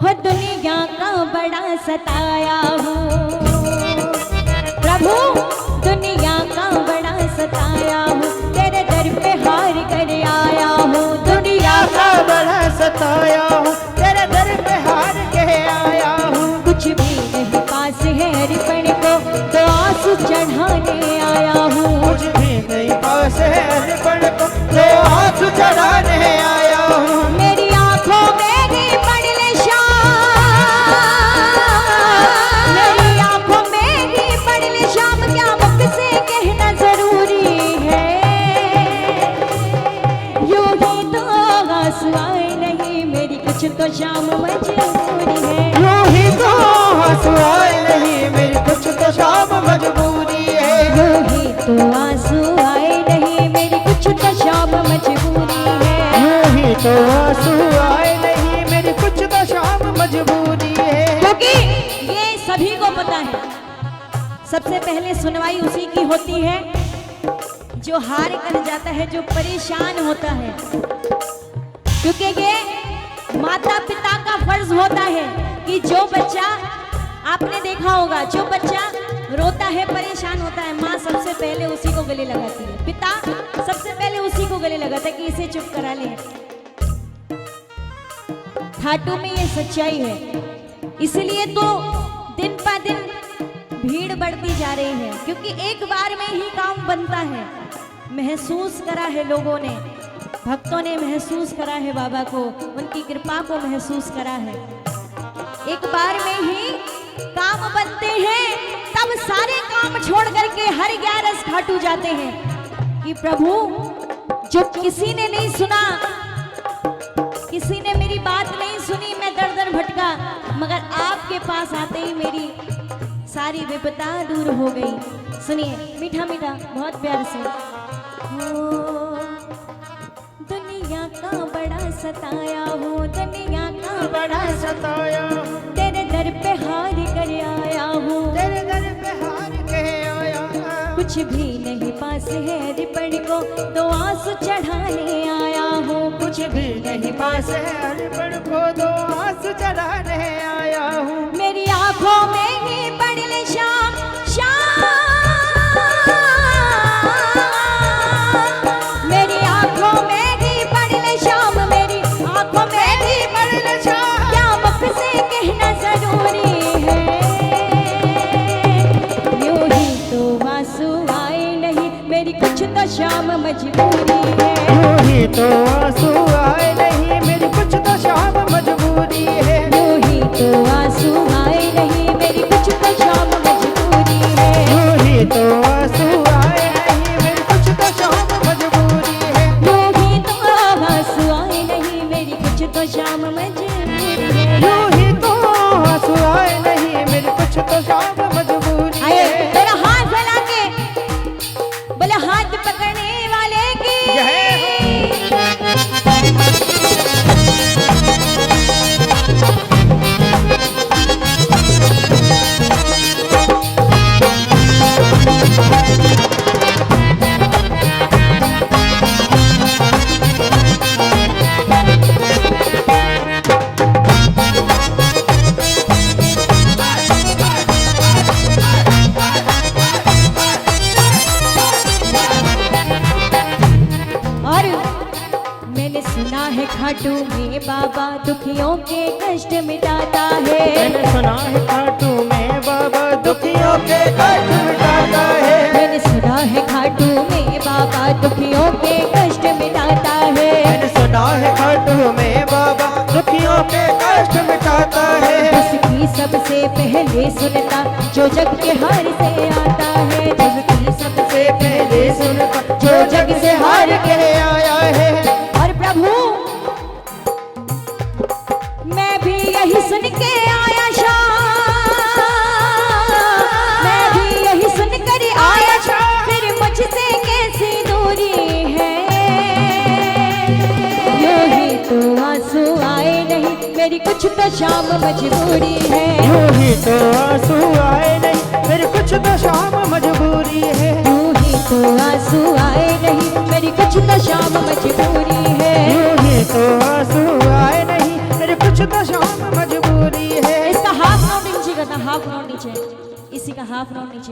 हो दुनिया का बड़ा सताया हूँ प्रभु, दुनिया का बड़ा सताया हूँ, तेरे दर पे हार कर आया हूँ। दुनिया का बड़ा सताया हूँ, तेरे दर पे हार के आया हूँ। कुछ भी नहीं पास है अर्पण को, तो आंसू चढ़ाने आया हूँ। कुछ भी नहीं पास है अर्पण को, तो आंसू चढ़ाने आया हूँ। मेरी आंखों में भी पड़ ले शाम, मेरी आंखों में भी पड़ ले शाम, क्या मुख से कहना जरूरी है। यूं ही तो आंसू आए नहीं, मेरी कुछ तो शाम मजबूरी है। यूं ही तो आंसू आए नहीं, मेरी कुछ तो शाम मजबूरी है। यूं ही तो आंसू आए नहीं, मेरी कुछ तो शाम मजबूरी है। यूं ही तो आंसू आए नहीं, मेरी कुछ तो शाम मजबूरी है। क्योंकि ये सभी को पता है, सबसे पहले सुनवाई उसी की होती है जो हार कर जाता है, जो परेशान होता है। क्योंकि ये माता पिता का फर्ज होता है कि जो बच्चा, आपने देखा होगा, जो बच्चा रोता है, परेशान होता है, माँ सबसे पहले उसी को गले लगाती है, पिता सबसे पहले उसी को गले लगाता है कि इसे चुप करा ले। खाटू में ये सच्चाई है, इसलिए तो दिन पर दिन भीड़ बढ़ती जा रही है, क्योंकि एक बार में ही काम बनता है। महसूस करा है लोगों ने, भक्तों ने महसूस करा है बाबा को, उनकी कृपा को महसूस करा है। एक बार में ही काम बनते हैं, तब सारे काम छोड़ करके हर 11 खाटू जाते हैं कि प्रभु, जो किसी ने नहीं सुना, किसी ने मेरी बात नहीं सुनी, मैं दर दर भटका, मगर आपके पास आते ही मेरी सारी विपदा दूर हो गई। सुनिए मीठा मीठा बहुत प्यार से। दुनिया का बड़ा सताया हूँ, दुनिया का बड़ा सताया हूँ, तेरे दर पे हार कर आया हूँ। तेरे दर पे हार के आया हूँ। कुछ भी नहीं पास है अर्पण को, तो आंसू चढ़ाने आया हूँ। कुछ भी नहीं पास है अर्पण को, तो आंसू चढ़ाने आया हूँ। मेरी आंखों में ही पड़ ले शाम, शाम, मेरी आंखों में ही पड़ ले शाम, मेरी आंखों में ही पड़ ले शाम, क्या मुख से कहना जरूरी है। यूं ही तो आंसू आए नहीं, मेरी कुछ तो शाम मजबूरी है। यूं ही तो आंसू आए नहीं, मेरी कुछ तो शाम मजबूरी है। यूं ही तो आंसू आए नहीं, मेरी कुछ तो शाम मजबूरी है। यूं ही तो आंसू आए नहीं, मेरी कुछ तो शाम मजबूरी है। यूं ही तो आंसू आए नहीं, मेरी कुछ तो शाम मजबूरी है। यूं ही तो आंसू आए नहीं, मेरी कुछ तो शाम मजबूरी है। आइए मेरा हाथ फैला के बोले, हाथ पकड़ने वाले की खाटू में बाबा दुखियों के कष्ट मिटाता है। मैंने सुना है खाटू में बाबा दुखियों के कष्ट मिटाता है। मैंने सुना है खाटू में बाबा दुखियों के कष्ट मिटाता है। मैंने सुना है खाटू में बाबा दुखियों के कष्ट मिटाता है। उसकी सबसे पहले सुनता जो जग के हार से आता है। उसकी सबसे पहले सुनता जो जग से हार के आया है। और प्रभु मैं भी यही सुन के आया शाम, मैं भी यही सुन कर आया शाम, फिर मुझसे कैसी दूरी है। यूं ही तो आंसू आए नहीं, मेरी कुछ तो शाम मजबूरी है। यूं ही तो आंसू आए नहीं, मेरी कुछ तो शाम मजबूरी है। यूं ही तो आंसू आए नहीं, मेरी कुछ तो शाम मजबूरी है। यूं ही तो आंसू आए नहीं, मेरी कुछ तो शाम मजबूरी हाफ नोट नीचे, इसी का हाफ नोट नीचे।